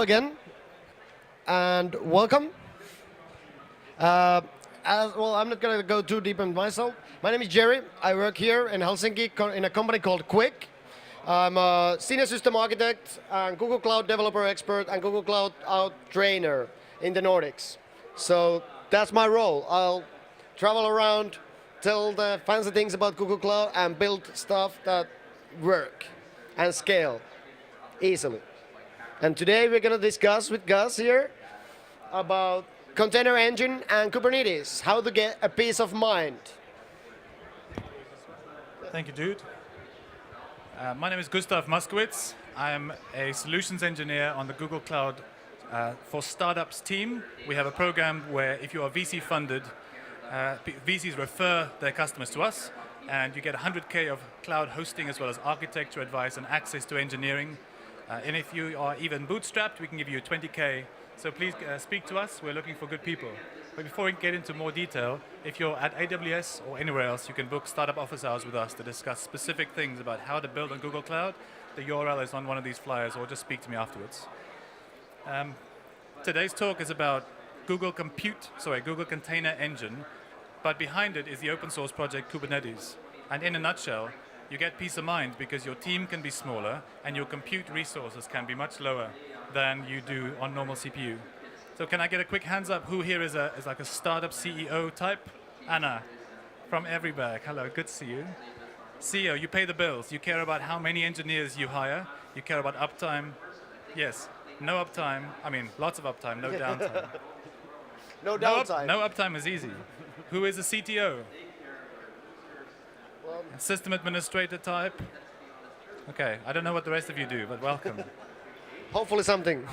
again, and welcome. I'm not going to go too deep on myself. My name is Jerry. I work here in Helsinki in a company called Qvik. I'm a senior system architect and Google Cloud developer expert and Google Cloud trainer in the Nordics. So that's my role. I'll travel around, tell the fancy things about Google Cloud, and build stuff that work and scale easily. And today we're going to discuss with Gus here about container engine and Kubernetes, how to get a peace of mind. Thank you, dude. My name is Gustav Maskowitz. I'm a solutions engineer on the Google Cloud for Startups team. We have a program where if you are VC funded, VCs refer their customers to us, and you get 100K of cloud hosting as well as architecture advice and access to engineering. And if you are even bootstrapped, we can give you 20K. So please speak to us. We're looking for good people. But before we get into more detail, if you're at AWS or anywhere else, you can book startup office hours with us to discuss specific things about how to build on Google Cloud. The URL is on one of these flyers, or just speak to me afterwards. Today's talk is about Google Container Engine, but behind it is the open source project Kubernetes. And in a nutshell, you get peace of mind because your team can be smaller and your compute resources can be much lower than you do on normal CPU. So can I get a quick hands up? Who here is like a startup CEO type? Anna from Everybag. Hello, good to see you. CEO, you pay the bills. You care about how many engineers you hire. You care about uptime. Yes, no uptime. I mean, lots of uptime, no downtime. No downtime. No uptime is easy. Who is a CTO? System administrator type. Okay, I don't know what the rest of you do, but welcome. Hopefully something.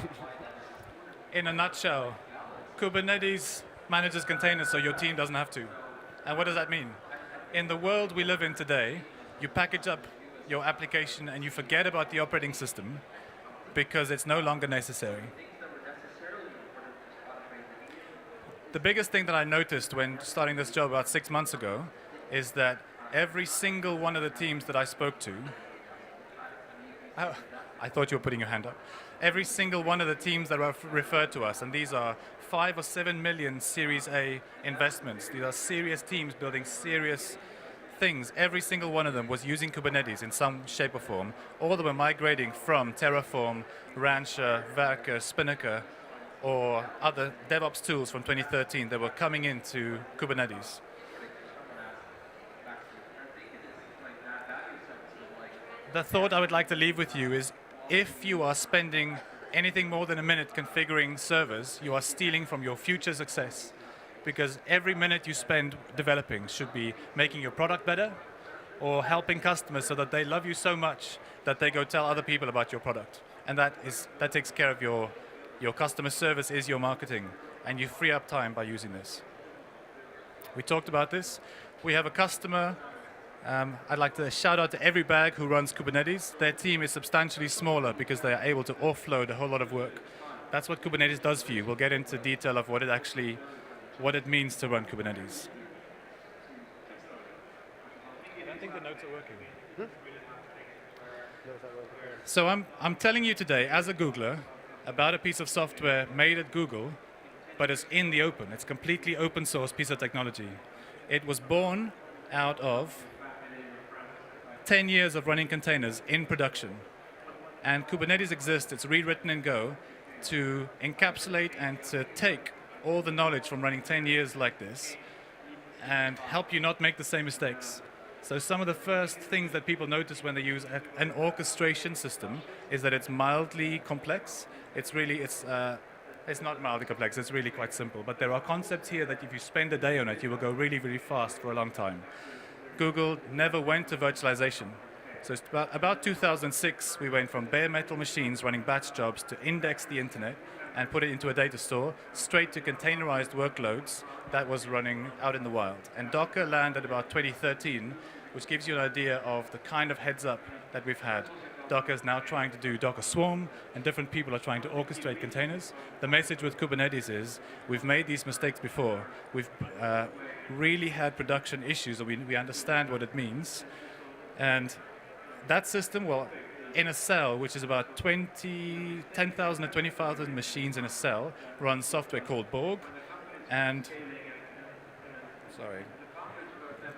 In a nutshell, Kubernetes manages containers so your team doesn't have to. And what does that mean? In the world we live in today, you package up your application and you forget about the operating system because it's no longer necessary. The biggest thing that I noticed when starting this job about 6 months ago is that every single one of the teams that I spoke to, I thought you were putting your hand up. Every single one of the teams that were referred to us, and these are 5 or 7 million Series A investments. These are serious teams building serious things. Every single one of them was using Kubernetes in some shape or form. All of them were migrating from Terraform, Rancher, Werker, Spinnaker, or other DevOps tools from 2013 that were coming into Kubernetes. The thought I would like to leave with you is if you are spending anything more than a minute configuring servers, you are stealing from your future success. Because every minute you spend developing should be making your product better or helping customers so that they love you so much that they go tell other people about your product. And that takes care of your customer service is your marketing. And you free up time by using this. We talked about this. We have a customer. I'd like to shout out to Everybag who runs Kubernetes. Their team is substantially smaller because they are able to offload a whole lot of work. That's what Kubernetes does for you. We'll get into detail of what it means to run Kubernetes. I don't think the notes are working. So I'm telling you today, as a Googler, about a piece of software made at Google, but it's in the open. It's a completely open source piece of technology. It was born out of 10 years of running containers in production. And Kubernetes exists, it's rewritten in Go to encapsulate and to take all the knowledge from running 10 years like this and help you not make the same mistakes. So some of the first things that people notice when they use an orchestration system is that it's mildly complex. It's not mildly complex, it's really quite simple. But there are concepts here that if you spend a day on it, you will go really, really fast for a long time. Google never went to virtualization. So it's about 2006, we went from bare metal machines running batch jobs to index the internet and put it into a data store, straight to containerized workloads that was running out in the wild. And Docker landed about 2013, which gives you an idea of the kind of heads up that we've had. Docker is now trying to do Docker Swarm, and different people are trying to orchestrate containers. The message with Kubernetes is, we've made these mistakes before. We've really had production issues, so we understand what it means. And that system, well, in a cell, which is about 10,000 to 20,000 machines in a cell, runs software called Borg. And, sorry,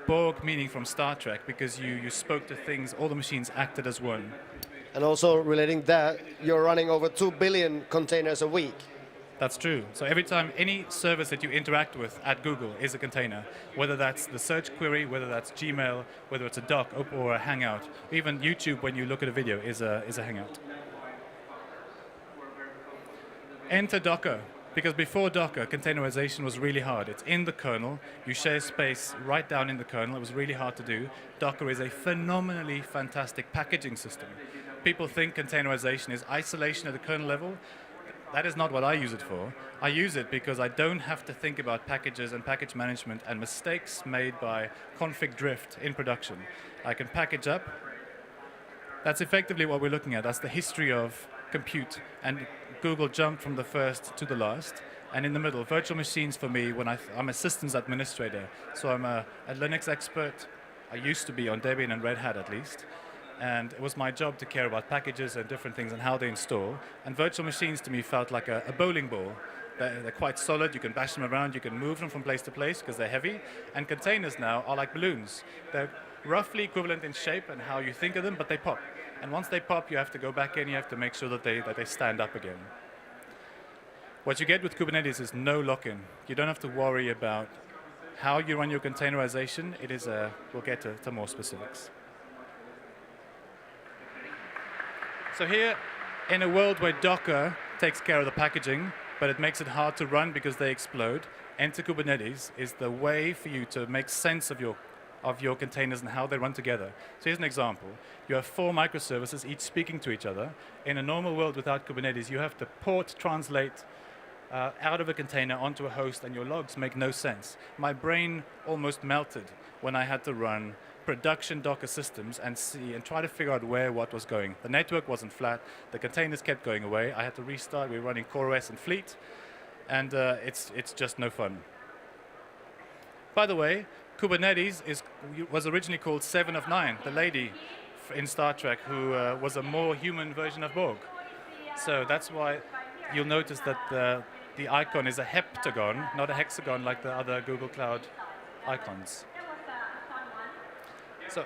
Borg meaning from Star Trek, because you spoke to things, all the machines acted as one. And also relating that, you're running over 2 billion containers a week. That's true. So every time any service that you interact with at Google is a container, whether that's the search query, whether that's Gmail, whether it's a doc or a Hangout, even YouTube when you look at a video is a Hangout. Enter Docker, because before Docker, containerization was really hard. It's in the kernel. You share space right down in the kernel. It was really hard to do. Docker is a phenomenally fantastic packaging system. People think containerization is isolation at the kernel level. That is not what I use it for. I use it because I don't have to think about packages and package management and mistakes made by config drift in production. I can package up. That's effectively what we're looking at. That's the history of compute. And Google jumped from the first to the last. And in the middle, virtual machines for me, when I'm a systems administrator. So I'm a Linux expert. I used to be on Debian and Red Hat at least. And it was my job to care about packages and different things and how they install. And virtual machines to me felt like a bowling ball. They're quite solid, you can bash them around, you can move them from place to place because they're heavy. And containers now are like balloons. They're roughly equivalent in shape and how you think of them, but they pop. And once they pop, you have to go back in, you have to make sure that they stand up again. What you get with Kubernetes is no lock-in. You don't have to worry about how you run your containerization. It is we'll get to more specifics. So here, in a world where Docker takes care of the packaging, but it makes it hard to run because they explode, Enter Kubernetes is the way for you to make sense of your containers and how they run together. So here's an example. You have 4 microservices, each speaking to each other. In a normal world without Kubernetes, you have to port, translate out of a container onto a host, and your logs make no sense. My brain almost melted when I had to run production Docker systems and try to figure out where what was going. The network wasn't flat. The containers kept going away. I had to restart. We were running CoreOS and Fleet, and it's just no fun. By the way, Kubernetes was originally called 7 of 9, the lady in Star Trek who was a more human version of Borg. So that's why you'll notice that the icon is a heptagon, not a hexagon like the other Google Cloud icons. So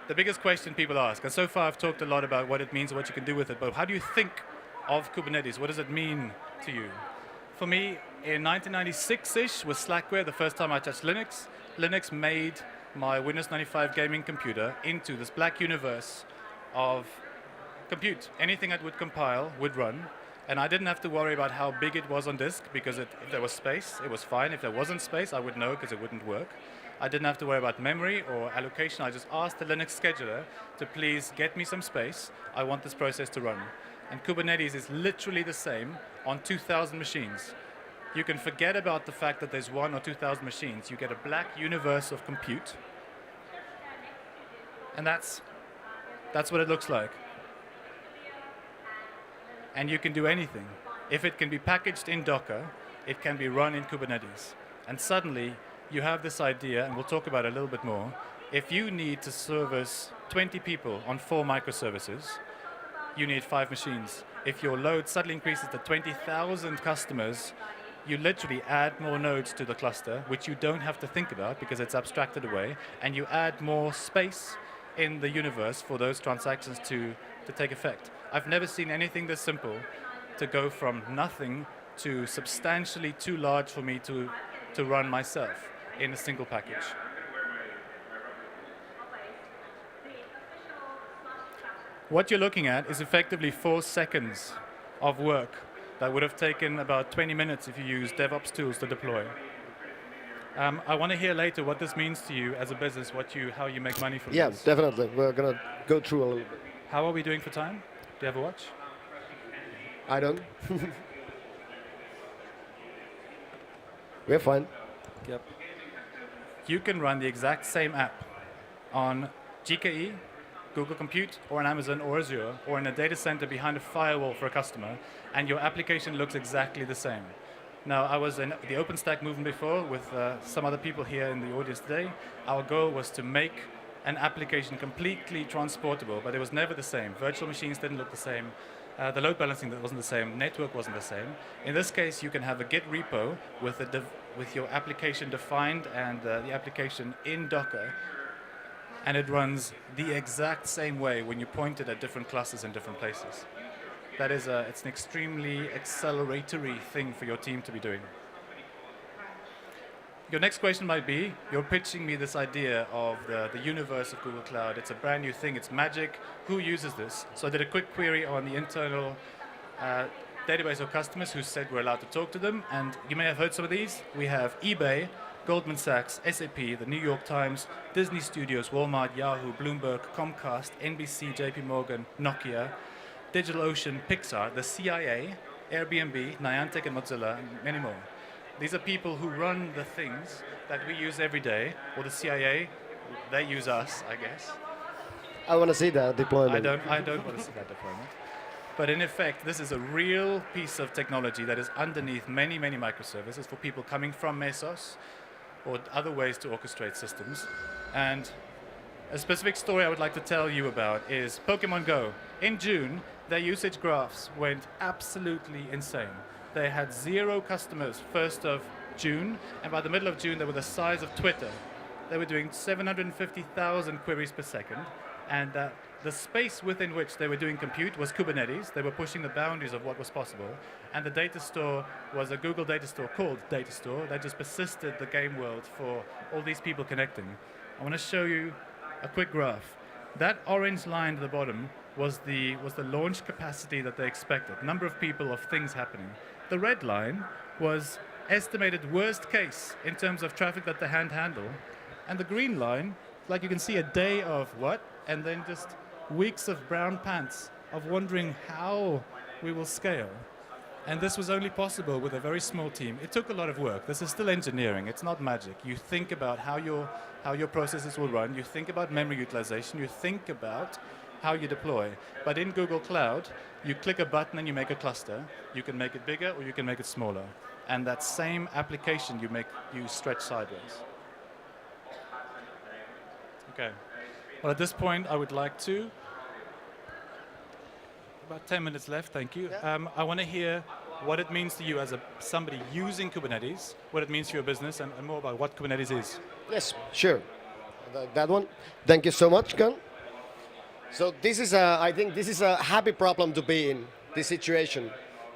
the biggest question people ask, and so far I've talked a lot about what it means and what you can do with it, but how do you think of Kubernetes? What does it mean to you? For me, in 1996-ish with Slackware, the first time I touched Linux, Linux made my Windows 95 gaming computer into this black universe of compute. Anything that would compile would run, and I didn't have to worry about how big it was on disk, because if there was space, it was fine. If there wasn't space, I would know because it wouldn't work. I didn't have to worry about memory or allocation. I just asked the Linux scheduler to please get me some space. I want this process to run. And Kubernetes is literally the same on 2,000 machines. You can forget about the fact that there's 1,000 or 2,000 machines. You get a black universe of compute. And that's what it looks like. And you can do anything. If it can be packaged in Docker, it can be run in Kubernetes. And suddenly, you have this idea, and we'll talk about it a little bit more. If you need to service 20 people on 4 microservices, you need 5 machines. If your load suddenly increases to 20,000 customers, you literally add more nodes to the cluster, which you don't have to think about because it's abstracted away, and you add more space in the universe for those transactions to take effect. I've never seen anything this simple to go from nothing to substantially too large for me to run myself in a single package. What you're looking at is effectively 4 seconds of work that would have taken about 20 minutes if you use DevOps tools to deploy. I want to hear later what this means to you as a business, how you make money from this. Yeah, definitely. We're going to go through a little bit. How are we doing for time? Do you have a watch? I don't. We're fine. Yep. You can run the exact same app on GKE, Google Compute, or on Amazon or Azure, or in a data center behind a firewall for a customer, and your application looks exactly the same. Now, I was in the OpenStack movement before with some other people here in the audience today. Our goal was to make an application completely transportable, but it was never the same. Virtual machines didn't look the same. The load balancing wasn't the same. Network wasn't the same. In this case, you can have a Git repo with your application defined and the application in Docker, and it runs the exact same way when you point it at different clusters in different places. That is it's an extremely acceleratory thing for your team to be doing. Your next question might be, you're pitching me this idea of the universe of Google Cloud. It's a brand new thing, it's magic. Who uses this? So I did a quick query on the internal database of customers who said we're allowed to talk to them. And you may have heard some of these. We have eBay, Goldman Sachs, SAP, the New York Times, Disney Studios, Walmart, Yahoo, Bloomberg, Comcast, NBC, JP Morgan, Nokia, DigitalOcean, Pixar, the CIA, Airbnb, Niantic, and Mozilla, and many more. These are people who run the things that we use every day, or the CIA, they use us, I guess. I want to see that deployment. I don't want to see that deployment. But in effect, this is a real piece of technology that is underneath many, many microservices for people coming from Mesos or other ways to orchestrate systems. And a specific story I would like to tell you about is Pokemon Go. In June, their usage graphs went absolutely insane. They had 0 customers 1st of June, and by the middle of June, they were the size of Twitter. They were doing 750,000 queries per second, and the space within which they were doing compute was Kubernetes. They were pushing the boundaries of what was possible, and the data store was a Google data store called Data Store that just persisted the game world for all these people connecting. I want to show you a quick graph. That orange line at the bottom was the launch capacity that they expected, number of people, of things happening. The red line was estimated worst case in terms of traffic that they handle, and the green line, like you can see, a day of what, and then just weeks of brown pants of wondering how we will scale. And this was only possible with a very small team. It took a lot of work. This is still engineering. It's not magic. You think about how your processes will run. You think about memory utilization. You think about how you deploy. But in Google Cloud, you click a button and you make a cluster. You can make it bigger or you can make it smaller. And that same application you stretch sideways. Okay. Well, at this point, I would like to, about 10 minutes left, thank you. Yeah. I want to hear what it means to you as somebody using Kubernetes, what it means to your business, and more about what Kubernetes is. Yes, sure. That one. Thank you so much, Gun. So this is I think this is a happy problem to be in, this situation.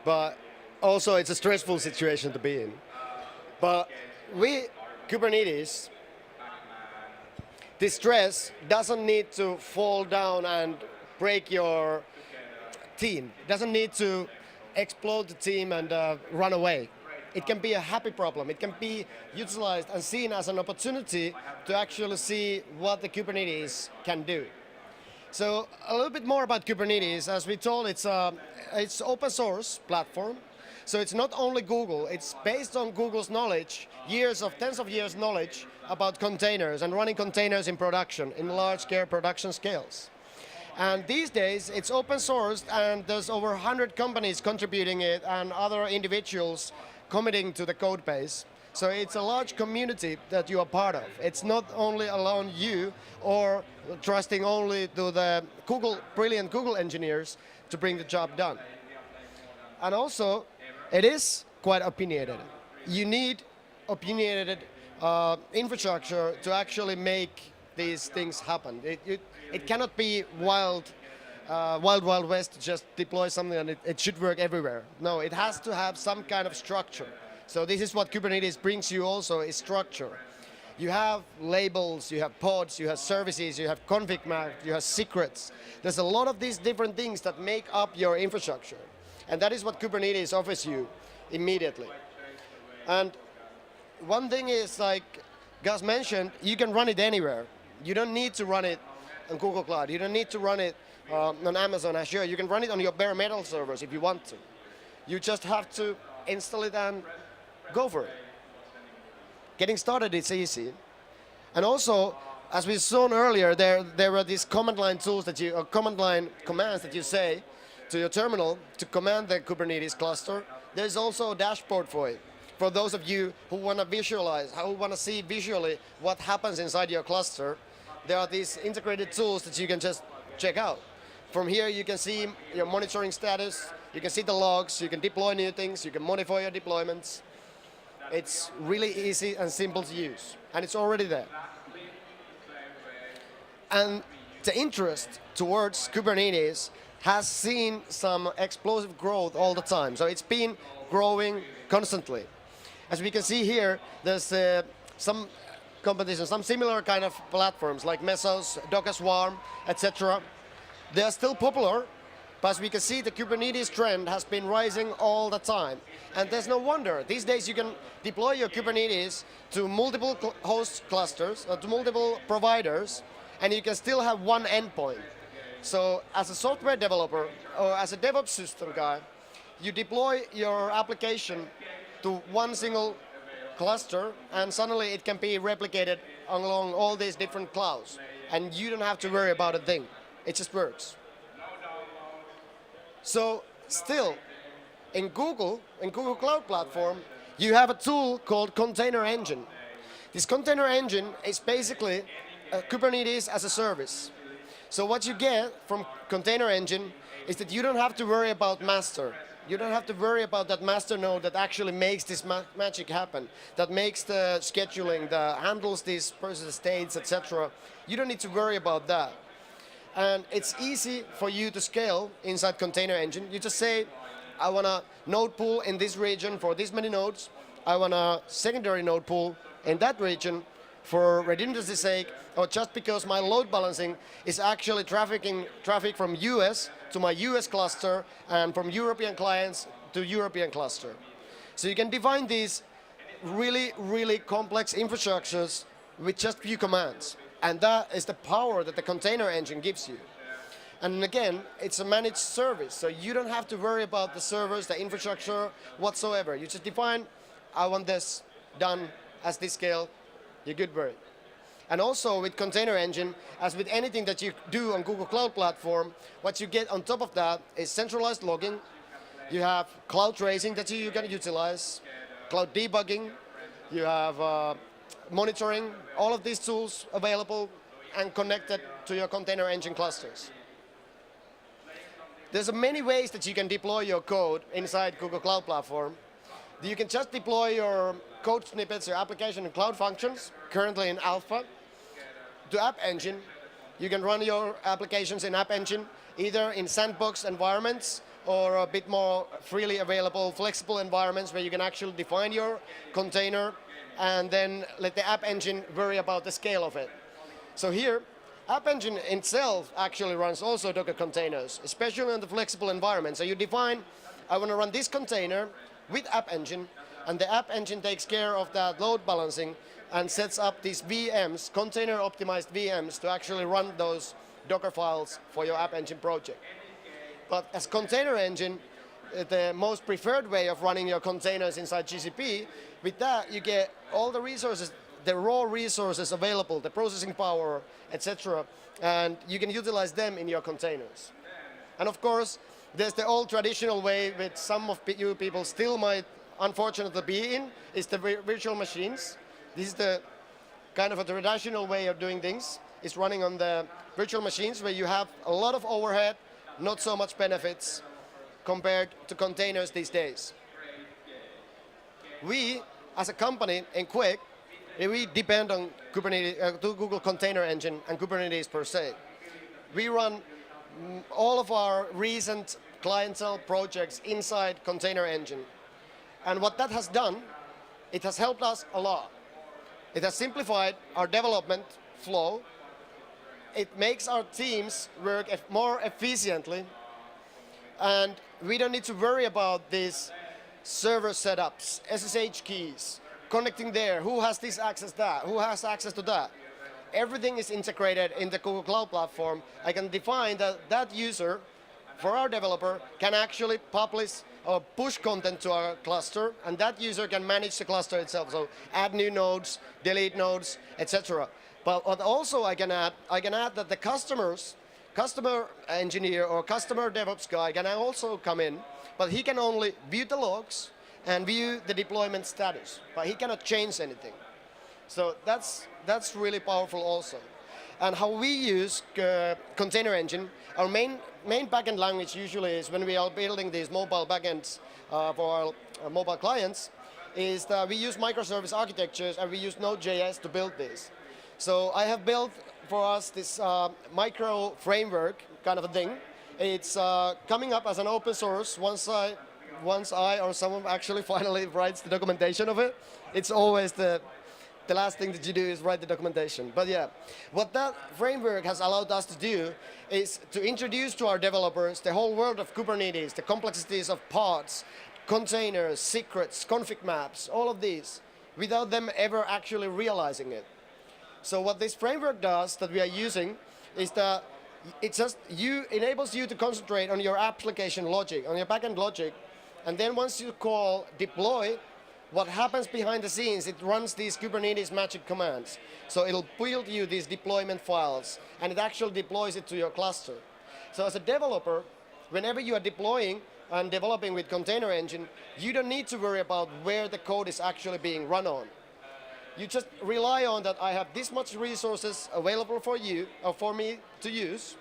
But also it's a stressful situation to be in. But with Kubernetes, this stress doesn't need to fall down and break your team. It doesn't need to explode the team and run away. It can be a happy problem. It can be utilized and seen as an opportunity to actually see what the Kubernetes can do. So a little bit more about Kubernetes. As we told, it's open source platform. So it's not only Google, it's based on Google's knowledge, tens of years knowledge about containers and running containers in production, in large-scale production scales. And these days, it's open sourced, and there's over 100 companies contributing it and other individuals committing to the code base. So it's a large community that you are part of. It's not only alone you or trusting only to the brilliant Google engineers to bring the job done. And also, it is quite opinionated. You need opinionated infrastructure to actually make these things happen. It cannot be wild west to just deploy something and it should work everywhere. No, it has to have some kind of structure. So this is what Kubernetes brings you also, is structure. You have labels, you have pods, you have services, you have config map, you have secrets. There's a lot of these different things that make up your infrastructure. And that is what Kubernetes offers you immediately. And one thing is, like Gus mentioned, you can run it anywhere. You don't need to run it on Google Cloud. You don't need to run it on Amazon Azure. You can run it on your bare metal servers if you want to. You just have to install it and go for it. Getting started is easy. And also, as we saw earlier, there were these command line tools command line commands that you say to your terminal to command the Kubernetes cluster. There's also a dashboard for it. For those of you who want to visualize, who want to see visually what happens inside your cluster, there are these integrated tools that you can just check out. From here, you can see your monitoring status, you can see the logs, you can deploy new things, you can modify your deployments. It's really easy and simple to use, and it's already there. And the interest towards Kubernetes has seen some explosive growth all the time. So it's been growing constantly. As we can see here, there's some competition, some similar kind of platforms like Mesos, Docker Swarm, etc. They are still popular, but as we can see, the Kubernetes trend has been rising all the time. And there's no wonder. These days you can deploy your Kubernetes to multiple host clusters, to multiple providers, and you can still have one endpoint. So as a software developer or as a DevOps system guy, you deploy your application to one single cluster, and suddenly it can be replicated along all these different clouds. And you don't have to worry about a thing. It just works. So still, in Google Cloud Platform, you have a tool called Container Engine. This Container Engine is basically Kubernetes as a service. So what you get from Container Engine is that you don't have to worry about master. You don't have to worry about that master node that actually makes this magic happen, that makes the scheduling, that handles these person states, etc. You don't need to worry about that. And it's easy for you to scale inside Container Engine. You just say, I want a node pool in this region for this many nodes. I want a secondary node pool in that region for redundancy's sake, or just because my load balancing is actually traffic from US to my US cluster and from European clients to European cluster. So you can define these really, really complex infrastructures with just few commands. And that is the power that the Container Engine gives you. And again, it's a managed service, so you don't have to worry about the servers, the infrastructure, whatsoever. You just define, I want this done as this scale, you're good with it. And also with Container Engine, as with anything that you do on Google Cloud Platform, what you get on top of that is centralized logging. You have cloud tracing that you can utilize, cloud debugging, you have monitoring, all of these tools available and connected to your Container Engine clusters. There's many ways that you can deploy your code inside Google Cloud Platform. You can just deploy your code snippets, your application and cloud functions, currently in alpha, to App Engine. You can run your applications in App Engine, either in sandbox environments or a bit more freely available, flexible environments where you can actually define your container and then let the App Engine worry about the scale of it. So here, App Engine itself actually runs also Docker containers, especially in the flexible environment. So you define, I want to run this container with App Engine, and the App Engine takes care of that load balancing and sets up these VMs, container optimized VMs, to actually run those Docker files for your App Engine project. But as Container Engine, the most preferred way of running your containers inside GCP, with that you get all the resources, the raw resources available, the processing power, etc. And you can utilize them in your containers. And of course, there's the old traditional way which some of you people still might unfortunately be in, is the virtual machines. This is the kind of a traditional way of doing things, is running on the virtual machines where you have a lot of overhead, not so much benefits compared to containers these days. We, as a company in Qvik, we depend on Kubernetes, Google Container Engine and Kubernetes per se. We run all of our recent clientele projects inside Container Engine. And what that has done, it has helped us a lot. It has simplified our development flow. It makes our teams work more efficiently. And we don't need to worry about these server setups, SSH keys, connecting there, who has this access that, who has access to that. Everything is integrated in the Google Cloud Platform. I can define that that user, for our developer, can actually publish or push content to our cluster, and that user can manage the cluster itself. So add new nodes, delete nodes, etc. But what also I can add that the customer engineer or customer DevOps guy can also come in, but he can only view the logs and view the deployment status, but he cannot change anything. So that's really powerful also. And how we use container engine, our main backend language usually is when we are building these mobile backends for our mobile clients, is that we use microservice architectures and we use Node.js to build this. So I have built for us this micro framework kind of a thing. It's coming up as an open source once I or someone actually finally writes the documentation of it. It's always the last thing that you do is write the documentation. But yeah, what that framework has allowed us to do is to introduce to our developers the whole world of Kubernetes, the complexities of pods, containers, secrets, config maps, all of these, without them ever actually realizing it. So what this framework does that we are using is that it enables you to concentrate on your application logic, on your backend logic, and then once you call deploy, what happens behind the scenes, it runs these Kubernetes magic commands. So it'll build you these deployment files, and it actually deploys it to your cluster. So as a developer, whenever you are deploying and developing with container engine, you don't need to worry about where the code is actually being run on. You just rely on that I have this much resources available for you, or for me to use,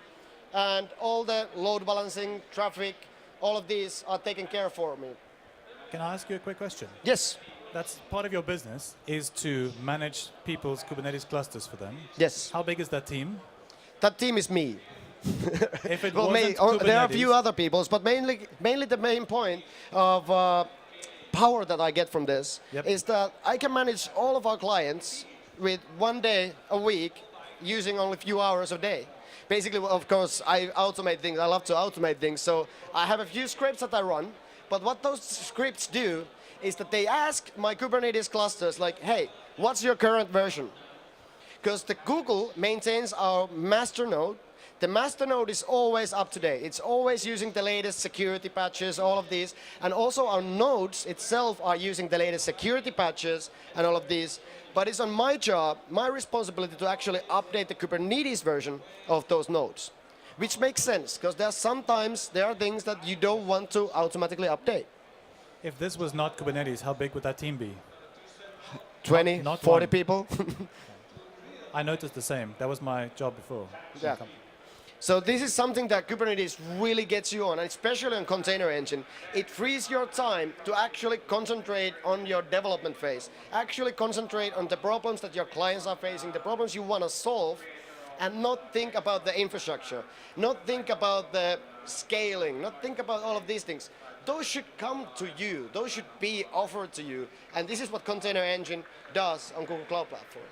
and all the load balancing, traffic, all of these are taken care of for me. Can I ask you a quick question? Yes. That's part of your business is to manage people's Kubernetes clusters for them. Yes. How big is that team? That team is me. If it Well, wasn't there are a few Kubernetes- other people, but mainly the main point of power that I get from this is that I can manage all of our clients with 1 day a week using only a few hours a day. Basically, of course, I automate things. I love to automate things. So I have a few scripts that I run. But what those scripts do is that they ask my Kubernetes clusters, like, hey, what's your current version? Because the Google maintains our master node. The master node is always up to date. It's always using the latest security patches, all of these. And also our nodes itself are using the latest security patches and all of these. But it's on my job, my responsibility to actually update the Kubernetes version of those nodes. Which makes sense, because sometimes there are things that you don't want to automatically update. If this was not Kubernetes, how big would that team be? 20, Not 40 one. people. I noticed the same. That was my job before. Yeah. So this is something that Kubernetes really gets you on, and especially on container engine. It frees your time to actually concentrate on your development phase, actually concentrate on the problems that your clients are facing, the problems you want to solve, and not think about the infrastructure, not think about the scaling, not think about all of these things. Those should come to you. Those should be offered to you. And this is what Container Engine does on Google Cloud Platform.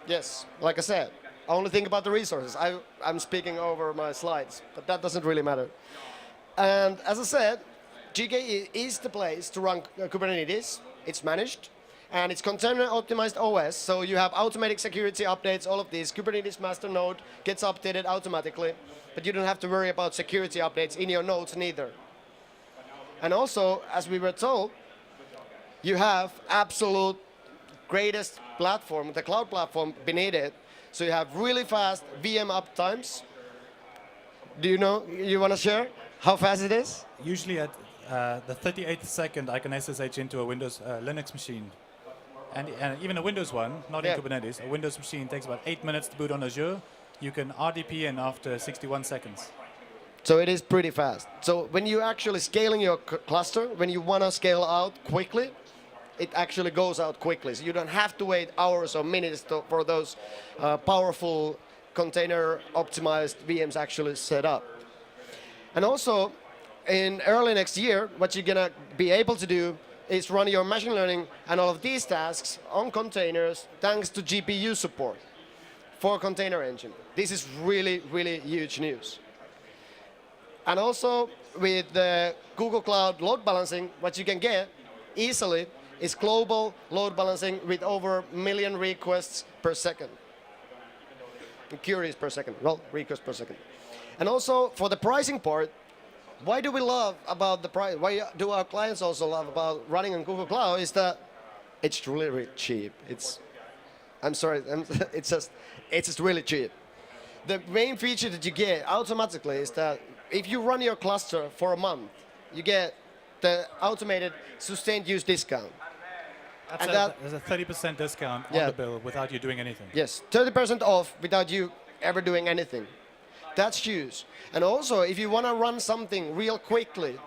Yes, like I said, I only think about the resources. I'm speaking over my slides, but that doesn't really matter. And as I said, GKE is the place to run Kubernetes. It's managed. And it's container optimized OS, so you have automatic security updates, all of these. Kubernetes master node gets updated automatically, but you don't have to worry about security updates in your nodes neither. And also, as we were told, you have absolute greatest platform, the cloud platform beneath it. So you have really fast VM uptimes. Do you know, you want to share how fast it is? Usually at the 38th second, I can SSH into a Windows Linux machine. And even a Windows one, not in Kubernetes, a Windows machine takes about 8 minutes to boot on Azure. You can RDP in after 61 seconds. So it is pretty fast. So when you're actually scaling your cluster, when you want to scale out quickly, it actually goes out quickly. So you don't have to wait hours or minutes for those powerful container optimized VMs actually set up. And also, in early next year, what you're going to be able to do is run your machine learning and all of these tasks on containers thanks to GPU support for Container Engine. This is really, really huge news. And also with the Google Cloud load balancing, what you can get easily is global load balancing with over 1 million requests per second. Queries per second, well, requests per second. And also for the pricing part, why do we love about the price? Why do our clients also love about running on Google Cloud? Is that it's really, really cheap. It's just really cheap. The main feature that you get automatically is that if you run your cluster for a month, you get the automated sustained use discount. And that, There's a 30% discount on Yeah. the bill without you doing anything. yes, 30% off without you ever doing anything. That's huge. And also, if you want to run something real quickly,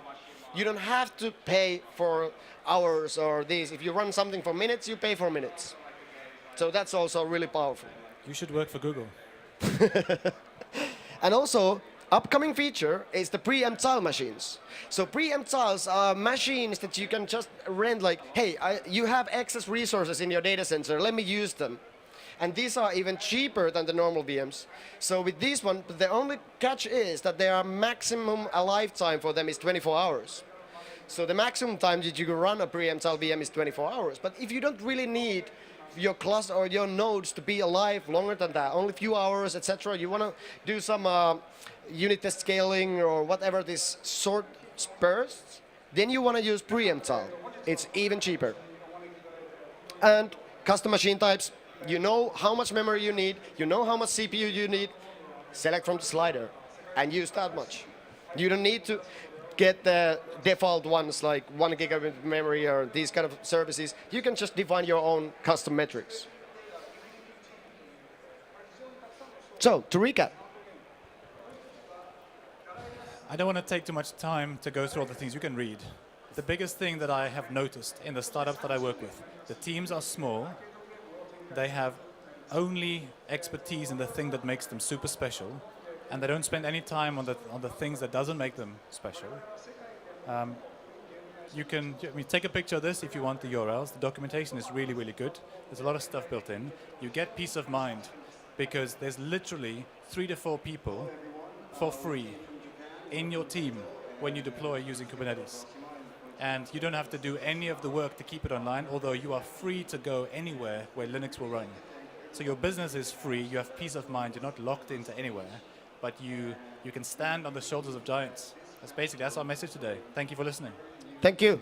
you don't have to pay for hours or this. If you run something for minutes, you pay for minutes. So that's also really powerful. You should work for Google. And also, upcoming feature is the preempt tile machines. So preempt tiles are machines that you can just rent like, hey, you have excess resources in your data center, let me use them. And these are even cheaper than the normal VMs. So with this one, the only catch is that their maximum lifetime for them is 24 hours. So the maximum time that you can run a preempt tile VM is 24 hours. But if you don't really need your cluster or your nodes to be alive longer than that, only a few hours, etc. You want to do some unit test scaling or whatever this sort bursts, then you want to use preempt tile. It's even cheaper. And custom machine types, you know how much memory you need, you know how much CPU you need, select from the slider and use that much. You don't need to get the default ones like 1 gigabit memory or these kind of services. You can just define your own custom metrics. So, to recap. I don't want to take too much time to go through all the things you can read. The biggest thing that I have noticed in the startups that I work with, the teams are small. They have only expertise in the thing that makes them super special, and they don't spend any time on the things that doesn't make them special. You can take a picture of this if you want the URLs. The documentation is really, really good. There's a lot of stuff built in. You get peace of mind because there's literally 3 to 4 people for free in your team when you deploy using Kubernetes. And you don't have to do any of the work to keep it online, although you are free to go anywhere where Linux will run. So your business is free, you have peace of mind, you're not locked into anywhere, but you can stand on the shoulders of giants. That's our message today. Thank you for listening. Thank you.